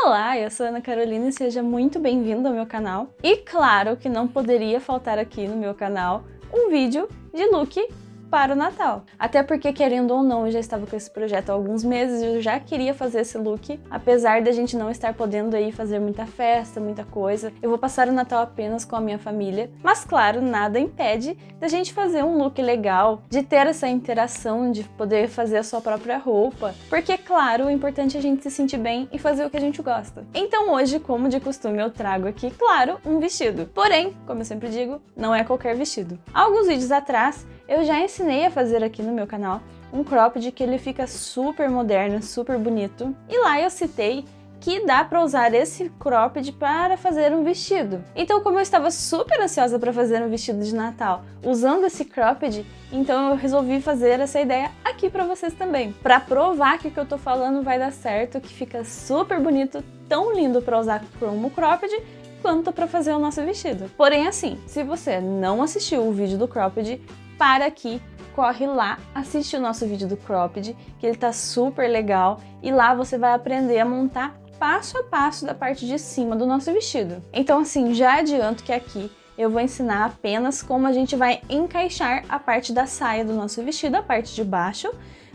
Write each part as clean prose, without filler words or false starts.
Olá, eu sou a Ana Carolina e seja muito bem-vindo ao meu canal. E claro que não poderia faltar aqui no meu canal um vídeo de look para o Natal. Até porque, querendo ou não, eu já estava com esse projeto há alguns meses e eu já queria fazer esse look, apesar da gente não estar podendo aí fazer muita festa, muita coisa. Eu vou passar o Natal apenas com a minha família, mas claro, nada impede da gente fazer um look legal, de ter essa interação, de poder fazer a sua própria roupa, porque claro, o importante é a gente se sentir bem e fazer o que a gente gosta. Então hoje, como de costume, eu trago aqui, claro, um vestido. Porém, como eu sempre digo, não é qualquer vestido. Há alguns vídeos atrás, eu já ensinei a fazer aqui no meu canal um cropped que ele fica super moderno, super bonito. E lá eu citei que dá para usar esse cropped para fazer um vestido. Então, como eu estava super ansiosa para fazer um vestido de Natal usando esse cropped, então eu resolvi fazer essa ideia aqui para vocês também, para provar que o que eu tô falando vai dar certo, que fica super bonito, tão lindo para usar como cropped, quanto para fazer o nosso vestido. Porém, assim, se você não assistiu o vídeo do cropped, para aqui, corre lá, assiste o nosso vídeo do cropped, que ele tá super legal, e lá você vai aprender a montar passo a passo da parte de cima do nosso vestido. Então assim, já adianto que aqui eu vou ensinar apenas como a gente vai encaixar a parte da saia do nosso vestido, a parte de baixo,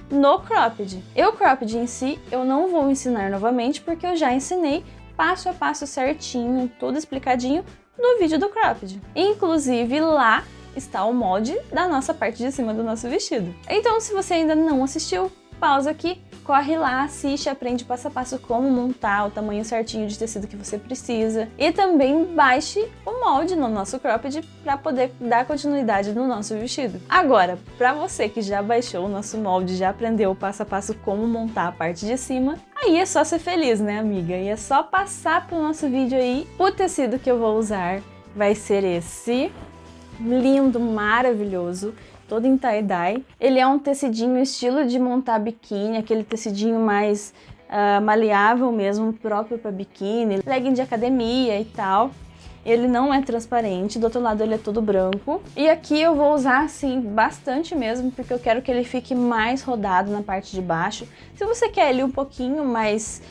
no cropped. O cropped em si eu não vou ensinar novamente, porque eu já ensinei passo a passo certinho, tudo explicadinho no vídeo do cropped. Inclusive lá está o molde da nossa parte de cima do nosso vestido. Então, se você ainda não assistiu, pausa aqui, corre lá, assiste, aprende passo a passo como montar o tamanho certinho de tecido que você precisa. E também baixe o molde no nosso cropped para poder dar continuidade no nosso vestido. Agora, para você que já baixou o nosso molde, já aprendeu passo a passo como montar a parte de cima, aí é só ser feliz, né, amiga? E é só passar pro nosso vídeo aí. O tecido que eu vou usar vai ser esse lindo, maravilhoso, todo em tie-dye. Ele é um tecidinho estilo de montar biquíni, aquele tecidinho mais maleável mesmo, próprio para biquíni, legging de academia e tal. Ele não é transparente, do outro lado ele é todo branco. E aqui eu vou usar, assim, bastante mesmo, porque eu quero que ele fique mais rodado na parte de baixo. Se você quer ele um pouquinho mais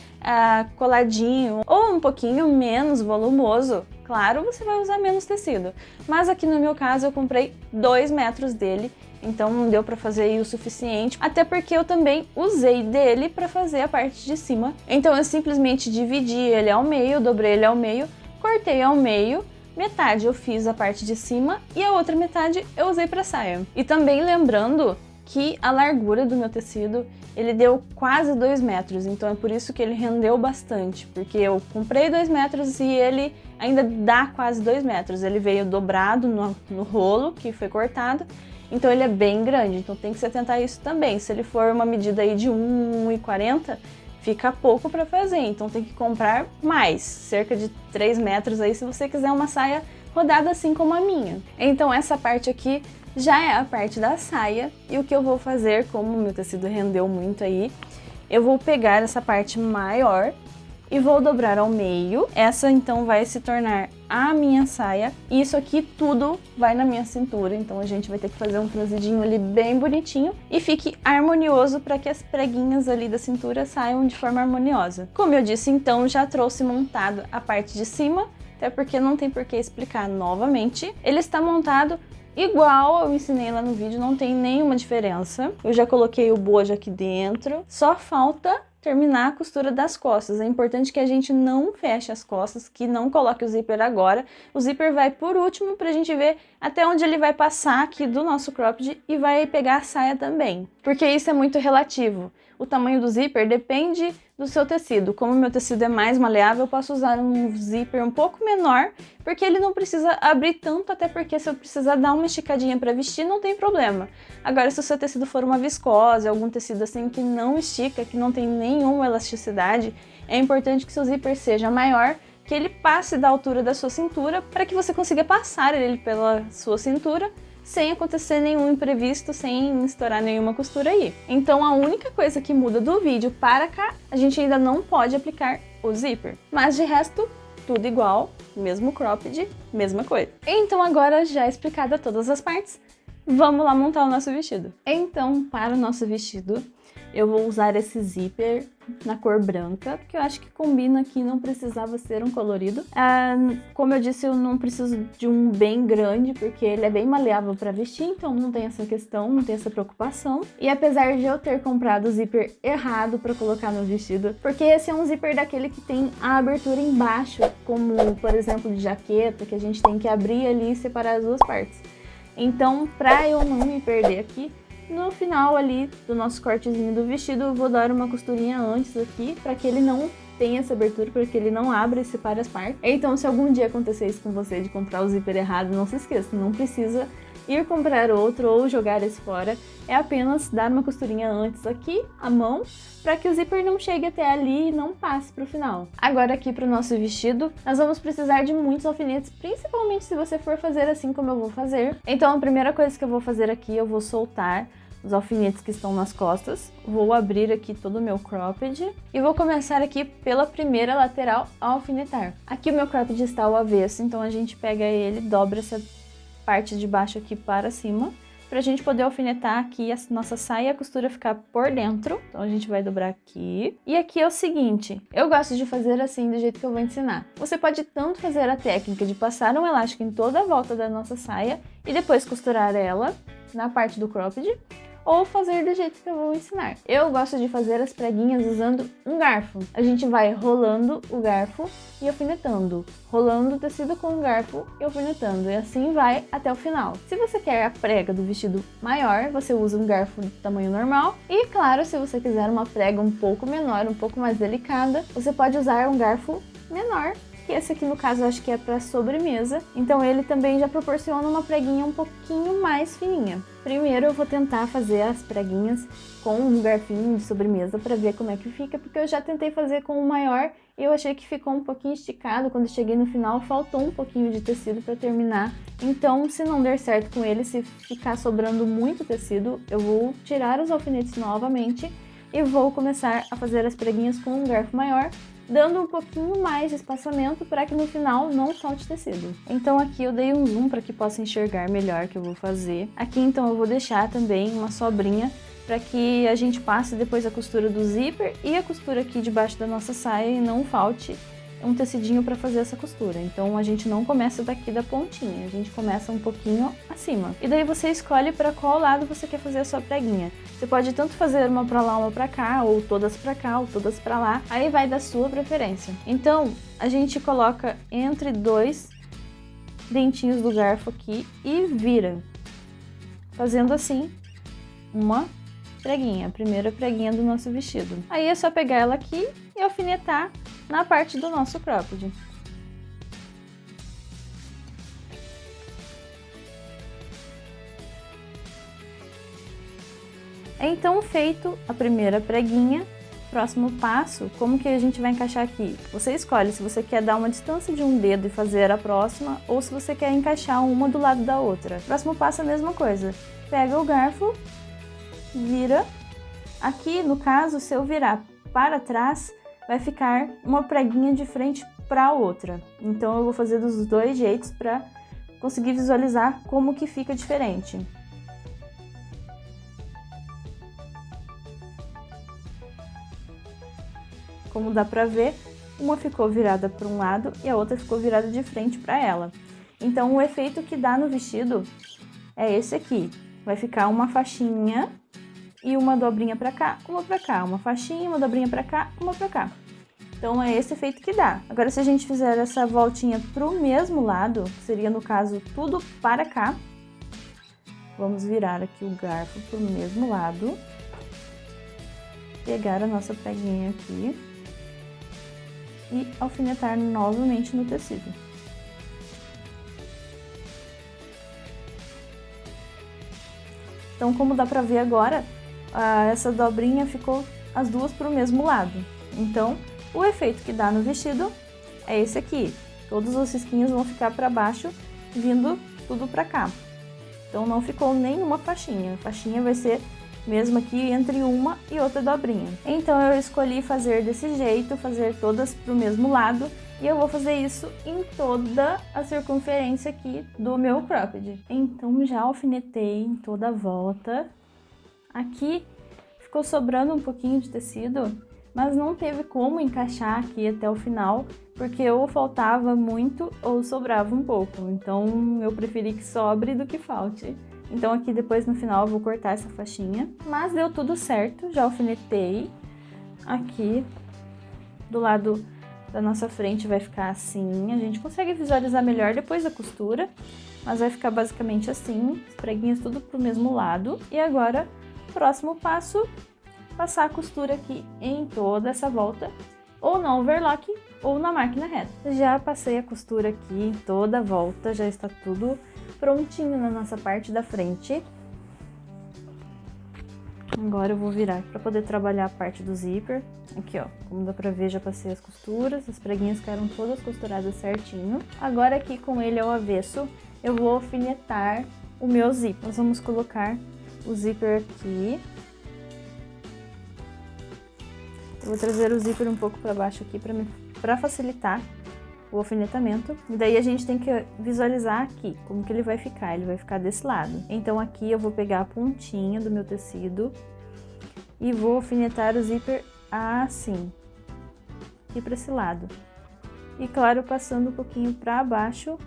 coladinho ou um pouquinho menos volumoso, claro, você vai usar menos tecido. Mas aqui no meu caso eu comprei 2 metros dele, então não deu para fazer aí o suficiente, até porque eu também usei dele para fazer a parte de cima. Então eu simplesmente dividi ele ao meio, dobrei ele ao meio, cortei ao meio, metade eu fiz a parte de cima e a outra metade eu usei para saia. E também lembrando que a largura do meu tecido, ele deu quase 2 metros, então é por isso que ele rendeu bastante, porque eu comprei 2 metros e ele ainda dá quase 2 metros. Ele veio dobrado no rolo, que foi cortado, então ele é bem grande, então tem que se atentar a isso também. Se ele for uma medida aí de 1,40, fica pouco para fazer, então tem que comprar mais, cerca de 3 metros aí se você quiser uma saia rodada assim como a minha. Então essa parte aqui já é a parte da saia, e o que eu vou fazer, como o meu tecido rendeu muito aí, eu vou pegar essa parte maior e vou dobrar ao meio. Essa então vai se tornar a minha saia, e isso aqui tudo vai na minha cintura, então a gente vai ter que fazer um franzidinho ali bem bonitinho e fique harmonioso para que as preguinhas ali da cintura saiam de forma harmoniosa. Como eu disse, então já trouxe montado a parte de cima, até porque não tem por que explicar novamente. Ele está montado igual eu ensinei lá no vídeo, não tem nenhuma diferença. Eu já coloquei o bojo aqui dentro, só falta terminar a costura das costas. É importante que a gente não feche as costas, que não coloque o zíper agora. O zíper vai por último pra gente ver até onde ele vai passar aqui do nosso cropped e vai pegar a saia também. Porque isso é muito relativo. O tamanho do zíper depende do seu tecido. Como o meu tecido é mais maleável, eu posso usar um zíper um pouco menor, porque ele não precisa abrir tanto, até porque se eu precisar dar uma esticadinha para vestir, não tem problema. Agora, se o seu tecido for uma viscose, algum tecido assim que não estica, que não tem nenhuma elasticidade, é importante que seu zíper seja maior, que ele passe da altura da sua cintura, para que você consiga passar ele pela sua cintura, sem acontecer nenhum imprevisto, sem estourar nenhuma costura aí. Então a única coisa que muda do vídeo para cá, a gente ainda não pode aplicar o zíper. Mas de resto, tudo igual, mesmo cropped, mesma coisa. Então agora já explicada todas as partes, vamos lá montar o nosso vestido. Então, para o nosso vestido, Eu vou usar esse zíper na cor branca, porque eu acho que combina aqui, não precisava ser um colorido. Como eu disse, eu não preciso de um bem grande, porque ele é bem maleável para vestir, então não tem essa questão, não tem essa preocupação. E apesar de eu ter comprado o zíper errado para colocar no vestido, porque esse é um zíper daquele que tem a abertura embaixo, como por exemplo de jaqueta, que a gente tem que abrir ali e separar as duas partes. Então, para eu não me perder aqui, no final ali do nosso cortezinho do vestido, eu vou dar uma costurinha antes aqui, para que ele não tenha essa abertura, para que ele não abra e separe as partes. Então, se algum dia acontecer isso com você, de comprar o zíper errado, não se esqueça, não precisa ir comprar outro ou jogar esse fora. É apenas dar uma costurinha antes aqui, à mão, para que o zíper não chegue até ali e não passe para o final. Agora aqui para o nosso vestido, nós vamos precisar de muitos alfinetes, principalmente se você for fazer assim como eu vou fazer. Então a primeira coisa que eu vou fazer aqui, eu vou soltar os alfinetes que estão nas costas, vou abrir aqui todo o meu cropped e vou começar aqui pela primeira lateral a alfinetar. Aqui o meu cropped está ao avesso, então a gente pega ele, dobra essa parte de baixo aqui para cima, pra gente poder alfinetar aqui a nossa saia e a costura ficar por dentro. Então a gente vai dobrar aqui. E aqui é o seguinte, eu gosto de fazer assim do jeito que eu vou ensinar. Você pode tanto fazer a técnica de passar um elástico em toda a volta da nossa saia e depois costurar ela na parte do cropped, ou fazer do jeito que eu vou ensinar. Eu gosto de fazer as preguinhas usando um garfo. A gente vai rolando o garfo e alfinetando, rolando o tecido com o garfo e alfinetando, e assim vai até o final. Se você quer a prega do vestido maior, você usa um garfo do tamanho normal, e claro, se você quiser uma prega um pouco menor, um pouco mais delicada, você pode usar um garfo menor. E esse aqui, no caso, eu acho que é para sobremesa, então ele também já proporciona uma preguinha um pouquinho mais fininha. Primeiro eu vou tentar fazer as preguinhas com um garfinho de sobremesa para ver como é que fica, porque eu já tentei fazer com o maior e eu achei que ficou um pouquinho esticado. Quando cheguei no final, faltou um pouquinho de tecido para terminar. Então, se não der certo com ele, se ficar sobrando muito tecido, eu vou tirar os alfinetes novamente e vou começar a fazer as preguinhas com um garfo maior, dando um pouquinho mais de espaçamento para que no final não falte tecido. Então aqui eu dei um zoom para que possa enxergar melhor o que eu vou fazer. Aqui então eu vou deixar também uma sobrinha para que a gente passe depois a costura do zíper e a costura aqui debaixo da nossa saia e não falte um tecidinho para fazer essa costura. Então a gente não começa daqui da pontinha, a gente começa um pouquinho acima. E daí você escolhe para qual lado você quer fazer a sua preguinha. Você pode tanto fazer uma para lá, uma para cá, ou todas para cá, ou todas para lá. Aí vai da sua preferência. Então a gente coloca entre dois dentinhos do garfo aqui e vira, fazendo assim uma preguinha, a primeira preguinha do nosso vestido. Aí é só pegar ela aqui e alfinetar na parte do nosso cropped. Então, feito a primeira preguinha, próximo passo, como que a gente vai encaixar aqui? Você escolhe se você quer dar uma distância de um dedo e fazer a próxima, ou se você quer encaixar uma do lado da outra. Próximo passo é a mesma coisa. Pega o garfo, vira. Aqui, no caso, se eu virar para trás, vai ficar uma preguinha de frente para a outra. Então eu vou fazer dos dois jeitos para conseguir visualizar como que fica diferente. Como dá para ver, uma ficou virada para um lado e a outra ficou virada de frente para ela. Então o efeito que dá no vestido é esse aqui. Vai ficar uma faixinha e uma dobrinha para cá, uma faixinha, uma dobrinha para cá, uma para cá. Então é esse efeito que dá. Agora se a gente fizer essa voltinha pro mesmo lado, que seria no caso tudo para cá, vamos virar aqui o garfo pro mesmo lado, pegar a nossa preguinha aqui e alfinetar novamente no tecido. Então, como dá pra ver agora, essa dobrinha ficou as duas pro mesmo lado. Então, o efeito que dá no vestido é esse aqui. Todos os risquinhos vão ficar para baixo, vindo tudo para cá. Então, não ficou nenhuma faixinha. A faixinha vai ser mesmo aqui entre uma e outra dobrinha. Então, eu escolhi fazer desse jeito, fazer todas pro mesmo lado. E eu vou fazer isso em toda a circunferência aqui do meu cropped. Então, já alfinetei em toda a volta. Aqui ficou sobrando um pouquinho de tecido, mas não teve como encaixar aqui até o final, porque ou faltava muito ou sobrava um pouco. Então eu preferi que sobre do que falte. Então aqui depois no final eu vou cortar essa faixinha. Mas deu tudo certo, já alfinetei. Aqui do lado da nossa frente vai ficar assim. A gente consegue visualizar melhor depois da costura, mas vai ficar basicamente assim, as preguinhas tudo pro mesmo lado. E agora, próximo passo, passar a costura aqui em toda essa volta, ou na overlock ou na máquina reta. Já passei a costura aqui em toda a volta, já está tudo prontinho na nossa parte da frente. Agora eu vou virar para poder trabalhar a parte do zíper. Aqui ó, como dá pra ver, já passei as costuras, as preguinhas ficaram todas costuradas certinho. Agora aqui com ele ao avesso, eu vou alfinetar o meu zíper. Nós vamos colocar o zíper aqui. Eu vou trazer o zíper um pouco para baixo aqui para facilitar o alfinetamento. E daí a gente tem que visualizar aqui como que ele vai ficar. Ele vai ficar desse lado. Então aqui eu vou pegar a pontinha do meu tecido e vou alfinetar o zíper assim, aqui para esse lado. E claro, passando um pouquinho para baixo,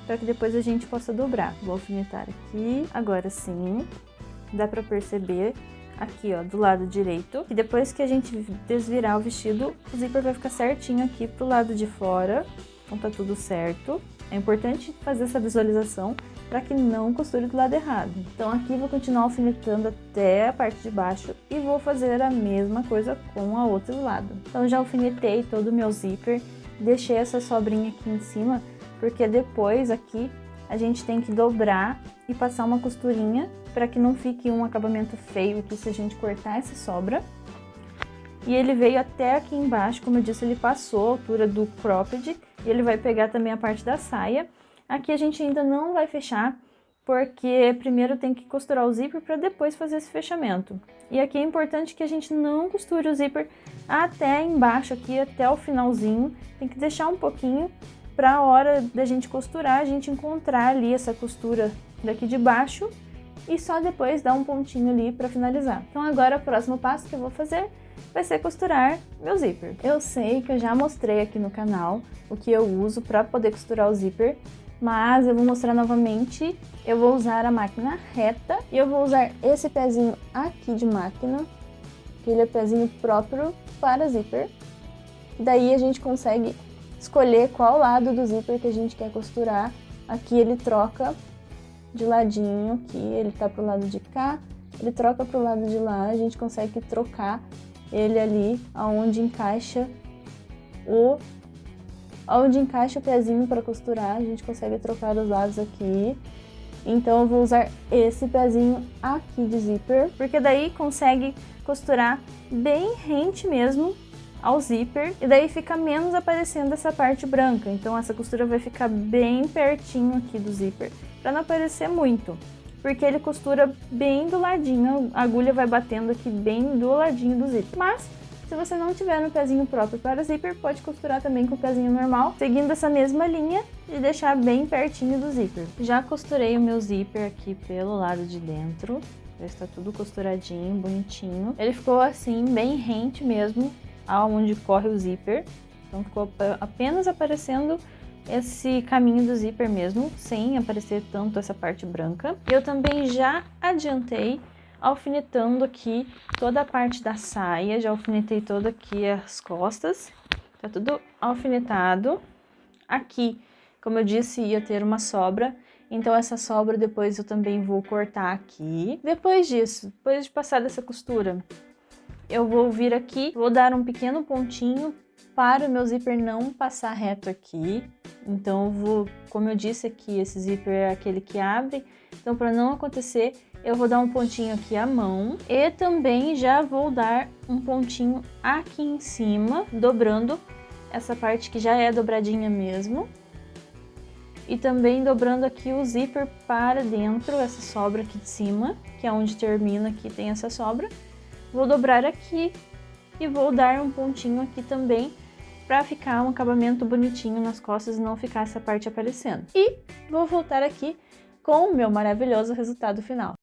para que depois a gente possa dobrar. Vou alfinetar aqui, agora sim, dá para perceber aqui ó, do lado direito. E depois que a gente desvirar o vestido, o zíper vai ficar certinho aqui pro lado de fora. Então tá tudo certo. É importante fazer essa visualização para que não costure do lado errado. Então aqui vou continuar alfinetando até a parte de baixo e vou fazer a mesma coisa com a outro lado. Então já alfinetei todo o meu zíper, deixei essa sobrinha aqui em cima, porque depois aqui a gente tem que dobrar e passar uma costurinha para que não fique um acabamento feio aqui se a gente cortar essa sobra. E ele veio até aqui embaixo, como eu disse, ele passou a altura do cropped e ele vai pegar também a parte da saia. Aqui a gente ainda não vai fechar, porque primeiro tem que costurar o zíper para depois fazer esse fechamento. E aqui é importante que a gente não costure o zíper até embaixo aqui, até o finalzinho. Tem que deixar um pouquinho para a hora da gente costurar, a gente encontrar ali essa costura daqui de baixo e só depois dar um pontinho ali para finalizar. Então agora o próximo passo que eu vou fazer vai ser costurar meu zíper. Eu sei que eu já mostrei aqui no canal o que eu uso para poder costurar o zíper, mas eu vou mostrar novamente. Eu vou usar a máquina reta e eu vou usar esse pezinho aqui de máquina, que ele é pezinho próprio para zíper. Daí a gente consegue escolher qual lado do zíper que a gente quer costurar. Aqui ele troca de ladinho, aqui ele tá pro lado de cá, ele troca pro lado de lá, a gente consegue trocar ele ali aonde encaixa o pezinho para costurar, a gente consegue trocar os lados aqui. Então eu vou usar esse pezinho aqui de zíper, porque daí consegue costurar bem rente mesmo ao zíper, e daí fica menos aparecendo essa parte branca. Então essa costura vai ficar bem pertinho aqui do zíper, para não aparecer muito, porque ele costura bem do ladinho, a agulha vai batendo aqui bem do ladinho do zíper. Mas se você não tiver no pezinho próprio para zíper, pode costurar também com o pezinho normal, seguindo essa mesma linha e deixar bem pertinho do zíper. Já costurei o meu zíper aqui pelo lado de dentro, já está tudo costuradinho, bonitinho. Ele ficou assim, bem rente mesmo aonde corre o zíper, então ficou apenas aparecendo esse caminho do zíper mesmo, sem aparecer tanto essa parte branca. Eu também já adiantei alfinetando aqui toda a parte da saia, já alfinetei toda aqui as costas, tá tudo alfinetado. Aqui, como eu disse, ia ter uma sobra, então essa sobra depois eu também vou cortar aqui. Depois disso, depois de passar dessa costura, eu vou vir aqui, vou dar um pequeno pontinho para o meu zíper não passar reto aqui. Então eu vou, como eu disse aqui, esse zíper é aquele que abre, então para não acontecer, eu vou dar um pontinho aqui à mão e também já vou dar um pontinho aqui em cima, dobrando essa parte que já é dobradinha mesmo. E também dobrando aqui o zíper para dentro, essa sobra aqui de cima, que é onde termina, aqui tem essa sobra. Vou dobrar aqui e vou dar um pontinho aqui também, para ficar um acabamento bonitinho nas costas e não ficar essa parte aparecendo. E vou voltar aqui com o meu maravilhoso resultado final.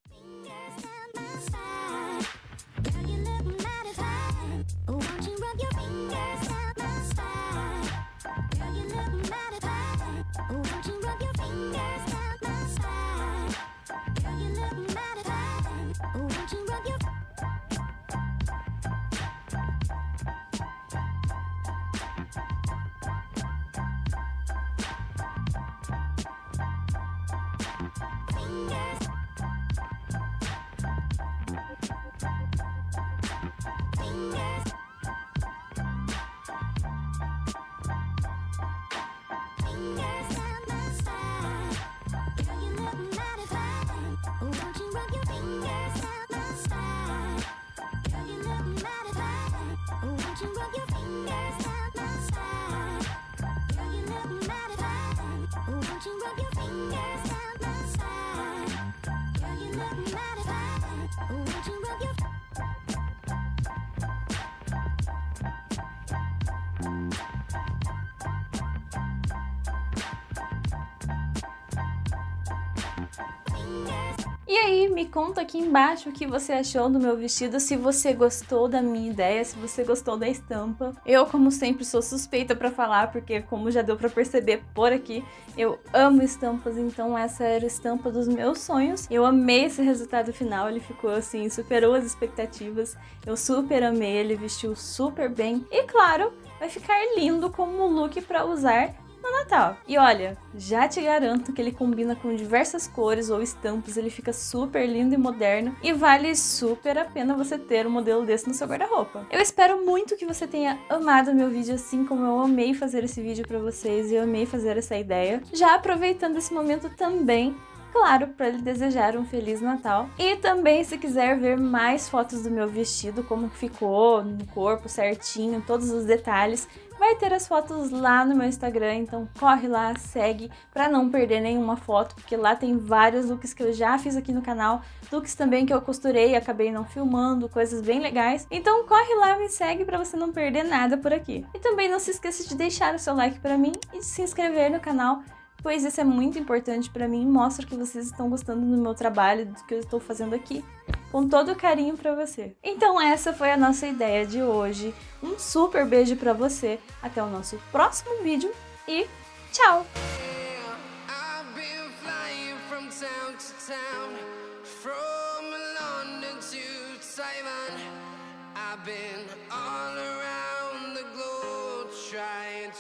E aí, me conta aqui embaixo o que você achou do meu vestido, se você gostou da minha ideia, se você gostou da estampa. Eu, como sempre, sou suspeita pra falar, porque como já deu pra perceber por aqui, eu amo estampas, então essa era a estampa dos meus sonhos. Eu amei esse resultado final, ele ficou assim, superou as expectativas. Eu super amei, ele vestiu super bem. E claro, vai ficar lindo como look pra usar no Natal. E olha, já te garanto que ele combina com diversas cores ou estampas, ele fica super lindo e moderno e vale super a pena você ter um modelo desse no seu guarda-roupa. Eu espero muito que você tenha amado meu vídeo assim como eu amei fazer esse vídeo pra vocês e eu amei fazer essa ideia. Já aproveitando esse momento também, claro, para lhe desejar um Feliz Natal. E também, se quiser ver mais fotos do meu vestido, como ficou no corpo certinho, todos os detalhes, vai ter as fotos lá no meu Instagram, então corre lá, segue, para não perder nenhuma foto, porque lá tem vários looks que eu já fiz aqui no canal, looks também que eu costurei e acabei não filmando, coisas bem legais. Então corre lá, me segue para você não perder nada por aqui. E também não se esqueça de deixar o seu like para mim e de se inscrever no canal, pois isso é muito importante para mim e mostra que vocês estão gostando do meu trabalho, do que eu estou fazendo aqui, com todo carinho para você. Então essa foi a nossa ideia de hoje. Um super beijo para você, até o nosso próximo vídeo e tchau!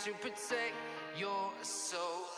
To protect your soul.